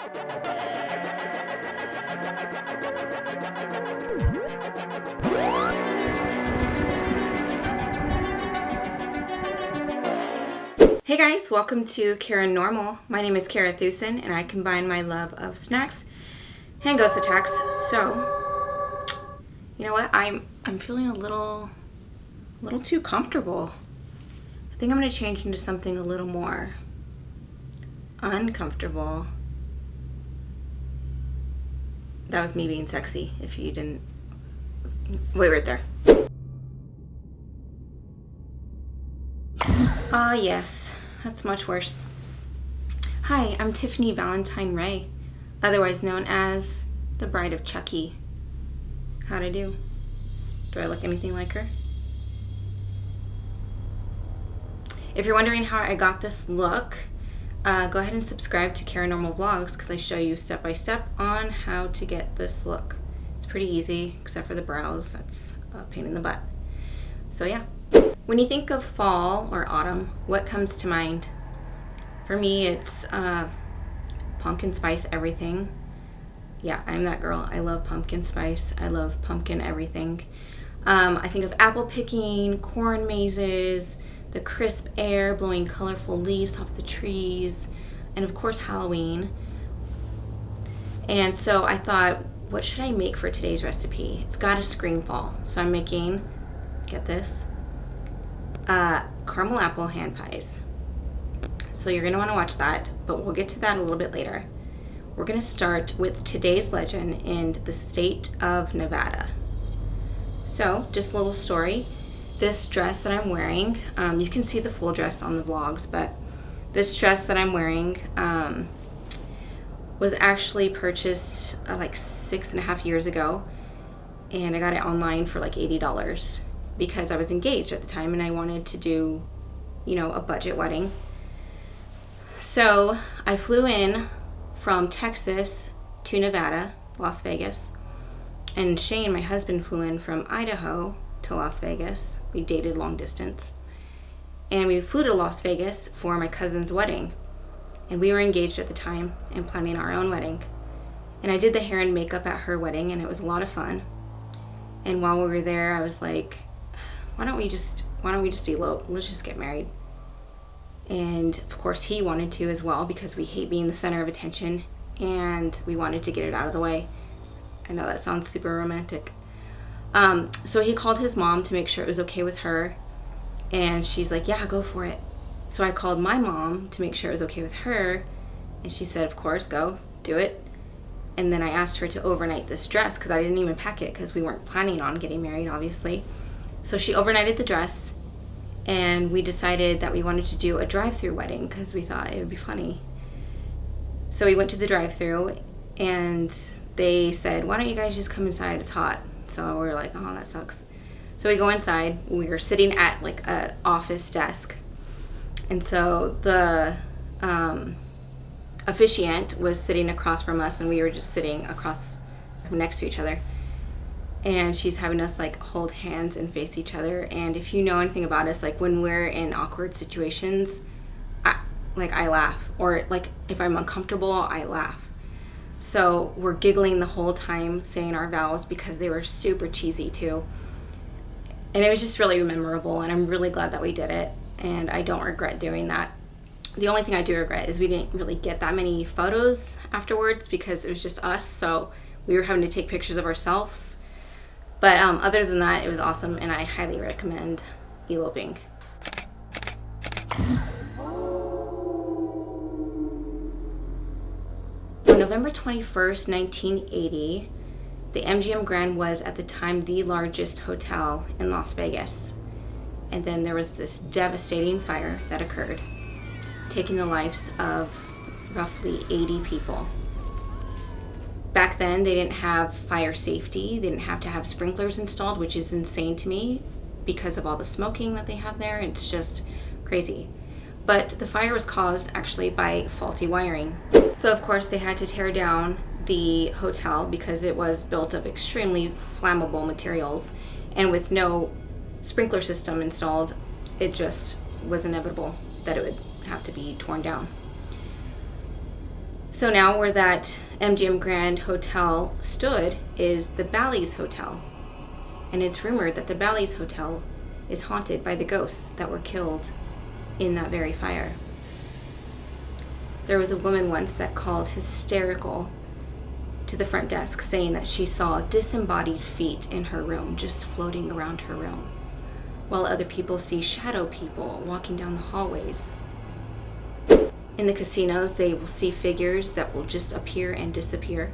Hey guys, welcome to Kara Normal. My name is Kara Thusen, and I combine my love of snacks and ghost attacks. So, you know what? I'm feeling a little too comfortable. I think I'm gonna change into something a little more uncomfortable. That was me being sexy. If you didn't, wait right there. Ah, yes, that's much worse. Hi, I'm Tiffany Valentine Ray, otherwise known as the Bride of Chucky. How'd I do? Do I look anything like her? If you're wondering how I got this look, go ahead and subscribe to Kara Normal Vlogs because I show you step by step on how to get this look. It's pretty easy, except for the brows. That's a pain in the butt. So yeah. When you think of fall or autumn, what comes to mind? For me, it's pumpkin spice everything. Yeah, I'm that girl. I love pumpkin spice. I love pumpkin everything. I think of apple picking, corn mazes, the crisp air blowing colorful leaves off the trees, and of course Halloween. And so I thought, what should I make for today's recipe? It's gotta scream fall. So I'm making, get this, caramel apple hand pies. So you're gonna wanna watch that, but we'll get to that a little bit later. We're gonna start with today's legend in the state of Nevada. So just a little story. This dress that I'm wearing, you can see the full dress on the vlogs, but this dress that I'm wearing was actually purchased like 6.5 years ago, and I got it online for like $80 because I was engaged at the time and I wanted to do, you know, a budget wedding. So I flew in from Texas to Nevada, Las Vegas, and Shane, my husband, flew in from Idaho to Las Vegas. We dated long distance, and we flew to Las Vegas for my cousin's wedding, and we were engaged at the time and planning our own wedding. And I did the hair and makeup at her wedding, and it was a lot of fun. And while we were there, I was like, why don't we just elope? Let's just get married. And of course he wanted to as well, because we hate being the center of attention and we wanted to get it out of the way. I know that sounds super romantic. So he called his mom to make sure it was okay with her, and she's like, yeah, go for it. So I called my mom to make sure it was okay with her, and she said, of course, go, do it. And then I asked her to overnight this dress because I didn't even pack it because we weren't planning on getting married, obviously. So she overnighted the dress, and we decided that we wanted to do a drive-through wedding because we thought it would be funny. So we went to the drive-through, and they said, why don't you guys just come inside, it's hot. So we were like, oh, that sucks. So we go inside. We were sitting at like an office desk, and so the officiant was sitting across from us, and we were just sitting across next to each other. And she's having us like hold hands and face each other. And if you know anything about us, like when we're in awkward situations, I laugh, or like if I'm uncomfortable, I laugh. So we're giggling the whole time saying our vows because they were super cheesy too. And it was just really memorable, and I'm really glad that we did it, and I don't regret doing that. The only thing I do regret is we didn't really get that many photos afterwards because it was just us, so we were having to take pictures of ourselves. But other than that, it was awesome, and I highly recommend eloping. On November 21st, 1980, the MGM Grand was at the time the largest hotel in Las Vegas. And then there was this devastating fire that occurred, taking the lives of roughly 80 people. Back then, they didn't have fire safety. They didn't have to have sprinklers installed, which is insane to me because of all the smoking that they have there. It's just crazy. But the fire was caused actually by faulty wiring. So of course they had to tear down the hotel because it was built of extremely flammable materials, and with no sprinkler system installed, it just was inevitable that it would have to be torn down. So now where that MGM Grand Hotel stood is the Bally's Hotel. And it's rumored that the Bally's Hotel is haunted by the ghosts that were killed in that very fire. There was a woman once that called hysterical to the front desk saying that she saw disembodied feet in her room just floating around her room, while other people see shadow people walking down the hallways. In the casinos, they will see figures that will just appear and disappear.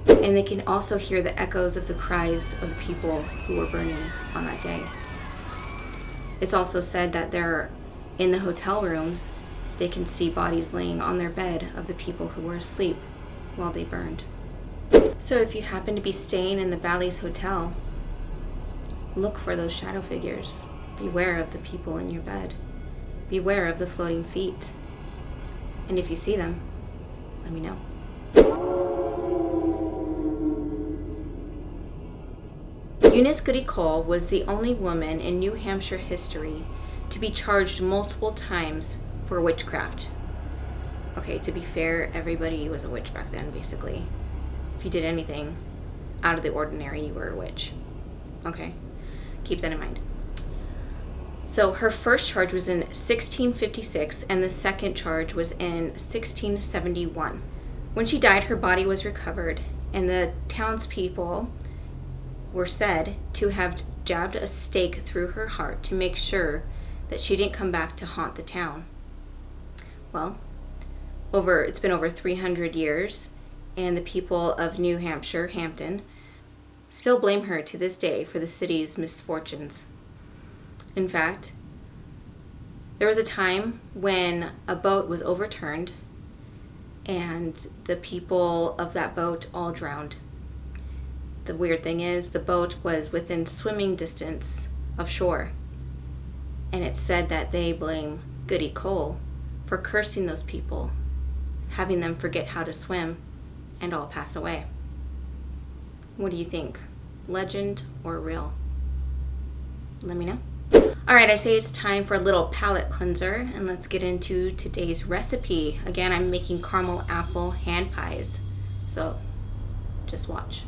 And they can also hear the echoes of the cries of the people who were burning on that day. It's also said that they're in the hotel rooms, they can see bodies laying on their bed of the people who were asleep while they burned. So if you happen to be staying in the Bally's Hotel, look for those shadow figures. Beware of the people in your bed. Beware of the floating feet. And if you see them, let me know. Eunice Goody Cole was the only woman in New Hampshire history to be charged multiple times for witchcraft. Okay, to be fair, everybody was a witch back then, basically. If you did anything out of the ordinary, you were a witch. Okay, keep that in mind. So her first charge was in 1656, and the second charge was in 1671. When she died, her body was recovered, and the townspeople were said to have jabbed a stake through her heart to make sure that she didn't come back to haunt the town. Well, it's been over 300 years, and the people of New Hampshire, Hampton, still blame her to this day for the city's misfortunes. In fact, there was a time when a boat was overturned and the people of that boat all drowned. The weird thing is, the boat was within swimming distance of shore, and it's said that they blame Goody Cole for cursing those people, having them forget how to swim and all pass away. What do you think? Legend or real? Let me know. Alright, I say it's time for a little palate cleanser, and let's get into today's recipe. Again, I'm making caramel apple hand pies, so just watch.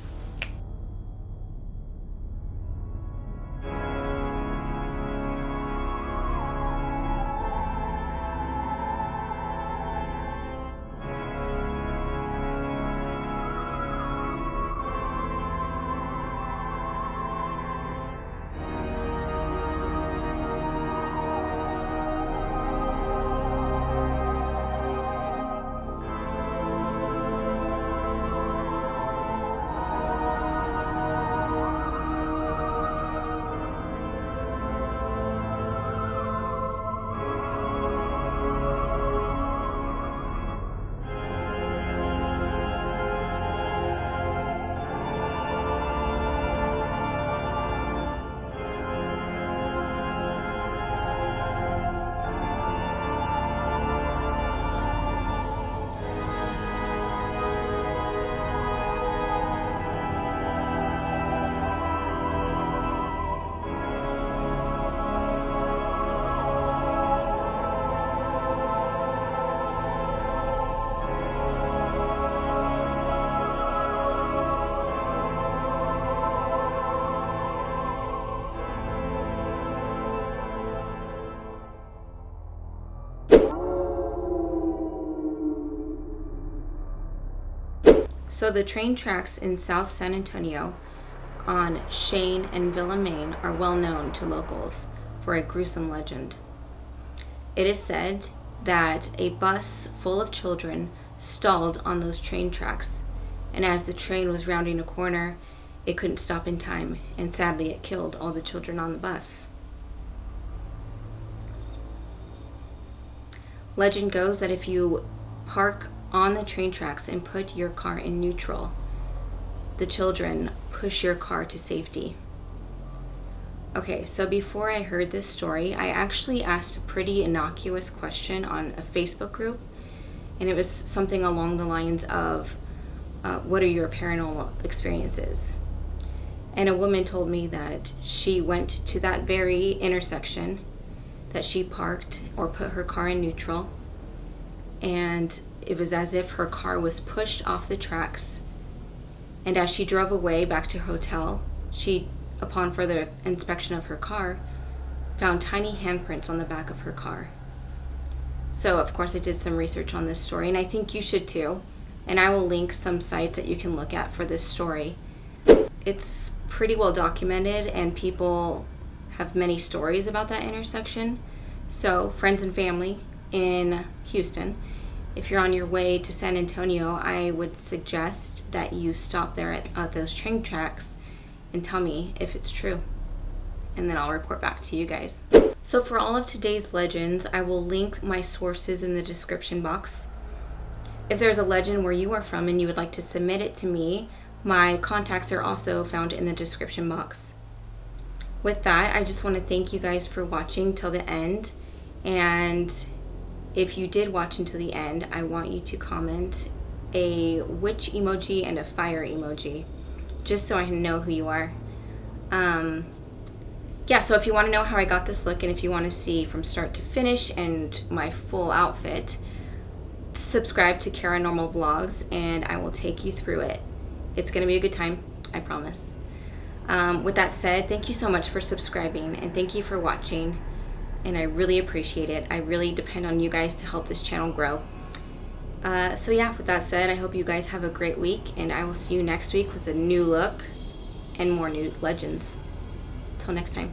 So the train tracks in South San Antonio on Shane and Villa, Maine are well known to locals for a gruesome legend. It is said that a bus full of children stalled on those train tracks, and as the train was rounding a corner, it couldn't stop in time, and sadly it killed all the children on the bus. Legend goes that if you park on the train tracks and put your car in neutral, the children push your car to safety. Okay, so before I heard this story, I actually asked a pretty innocuous question on a Facebook group, and it was something along the lines of, what are your paranormal experiences? And a woman told me that she went to that very intersection, that she parked or put her car in neutral, and It was as if her car was pushed off the tracks, and as she drove away back to her hotel, she, upon further inspection of her car, found tiny handprints on the back of her car. So, of course, I did some research on this story, and I think you should too. And I will link some sites that you can look at for this story. It's pretty well documented, and people have many stories about that intersection. So, friends and family in Houston, if you're on your way to San Antonio, I would suggest that you stop there at those train tracks and tell me if it's true. And then I'll report back to you guys. So for all of today's legends, I will link my sources in the description box. If there's a legend where you are from and you would like to submit it to me, my contacts are also found in the description box. With that, I just want to thank you guys for watching till the end. And if you did watch until the end, I want you to comment a witch emoji and a fire emoji, just so I know who you are. Yeah, so if you want to know how I got this look, and if you want to see from start to finish and my full outfit, subscribe to Kara Normal Vlogs and I will take you through it. It's going to be a good time, I promise. With that said, thank you so much for subscribing, and thank you for watching, and I really appreciate it. I really depend on you guys to help this channel grow. So yeah, with that said, I hope you guys have a great week, and I will see you next week with a new look and more new legends. Till next time.